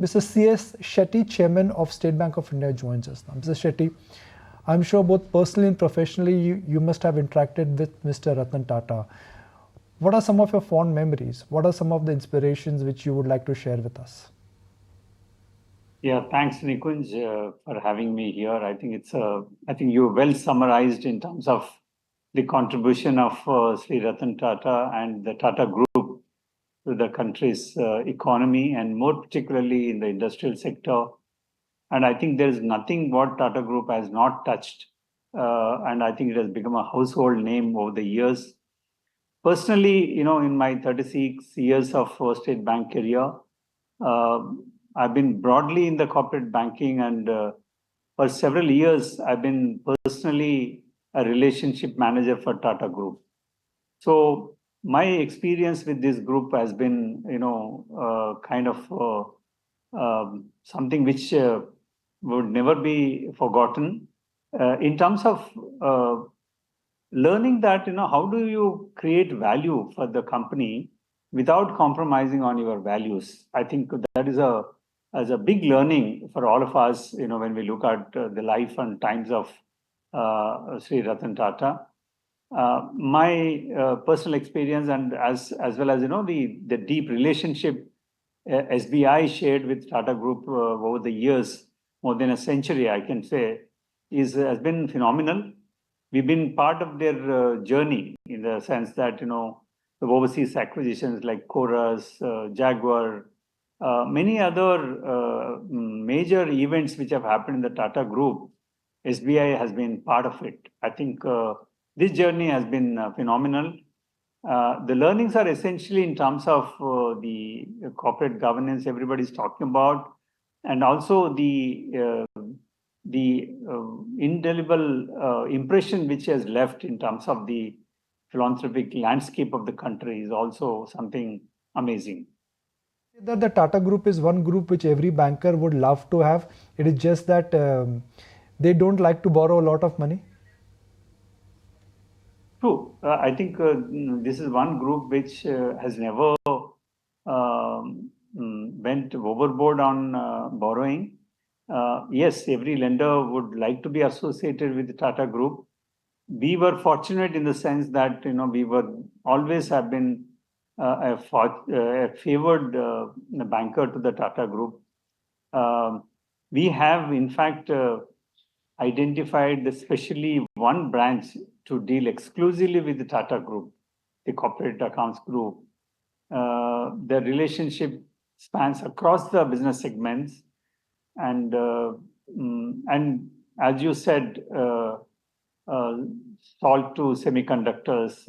Mr. C.S. Shetty, Chairman of State Bank of India, joins us now. Mr. Shetty, I'm sure both personally and professionally, you must have interacted with Mr. Ratan Tata. What are some of your fond memories? What are some of the inspirations which you would like to share with us? Yeah, thanks, Nikunj, for having me here. I think you well summarized in terms of the contribution of Sri Ratan Tata and the Tata Group to the country's economy, and more particularly in the industrial sector. And I think there is nothing what Tata Group has not touched. And I think it has become a household name over the years. Personally, in my 36 years of State Bank career, uh, I've been broadly in the corporate banking, and for several years, I've been personally a relationship manager for Tata Group. So my experience with this group has been, kind of something which would never be forgotten. In terms of learning that, how do you create value for the company without compromising on your values? I think that is a big learning for all of us, when we look at the life and times of Sri Ratan Tata. My personal experience, and as well as the deep relationship SBI shared with Tata Group over the years, more than a century, I can say, has been phenomenal. We've been part of their journey in the sense that the overseas acquisitions like Chorus, Jaguar, many other major events which have happened in the Tata Group, SBI has been part of it. I think this journey has been phenomenal. The learnings are essentially in terms of the corporate governance everybody's talking about, and also the indelible impression which has left in terms of the philanthropic landscape of the country is also something amazing. That the Tata Group is one group which every banker would love to have. It is just that they don't like to borrow a lot of money. True. I think this is one group which has never went overboard on borrowing. Yes, every lender would like to be associated with the Tata Group. We were fortunate in the sense that we were always have been a favored banker to the Tata Group. We have, in fact, identified especially one branch to deal exclusively with the Tata Group, the corporate accounts group. The relationship spans across the business segments, and as you said, salt to semiconductors,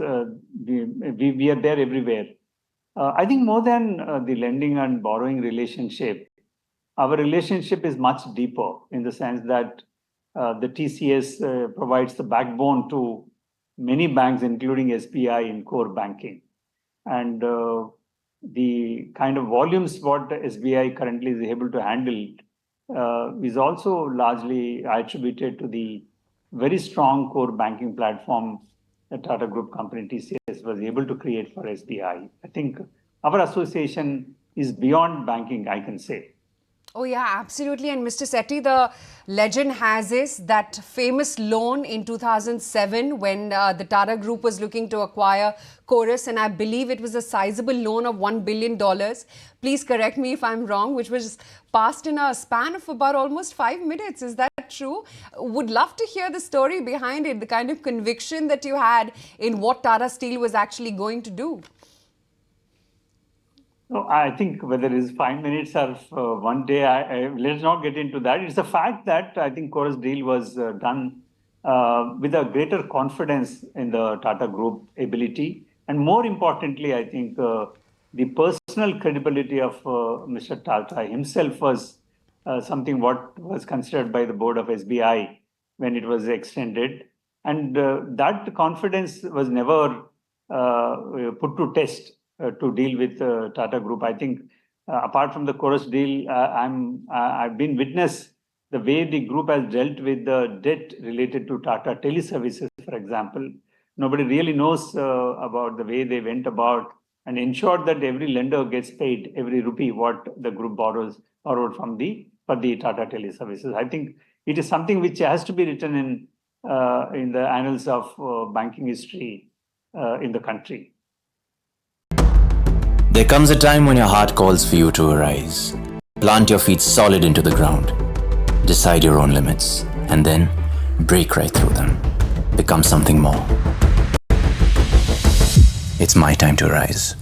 we are there everywhere. I think more than the lending and borrowing relationship, our relationship is much deeper in the sense that the TCS provides the backbone to many banks, including SBI in core banking. And the kind of volumes what SBI currently is able to handle is also largely attributed to the very strong core banking platform that Tata Group company TCS was able to create for SBI. I think our association is beyond banking, I can say. Oh, yeah, absolutely. And Mr. Setty, the legend has it that famous loan in 2007 when the Tata Group was looking to acquire Chorus, and I believe it was a sizable loan of $1 billion. Please correct me if I'm wrong, which was passed in a span of about almost 5 minutes. Is that true? Would love to hear the story behind it, the kind of conviction that you had in what Tata Steel was actually going to do. No, I think whether it's 5 minutes or one day, let's not get into that. It's a fact that I think Chorus deal was done with a greater confidence in the Tata Group ability. And more importantly, I think the personal credibility of Mr. Tata himself was something what was considered by the board of SBI when it was extended. And that confidence was never put to test to deal with Tata Group. I think apart from the Chorus deal, I've been witness the way the group has dealt with the debt related to Tata Teleservices, for example. Nobody really knows about the way they went about and ensured that every lender gets paid every rupee what the group borrowed from for the Tata Teleservices. I think it is something which has to be written in the annals of banking history in the country. There comes a time when your heart calls for you to arise. Plant your feet solid into the ground. Decide your own limits, and then break right through them. Become something more. It's my time to rise.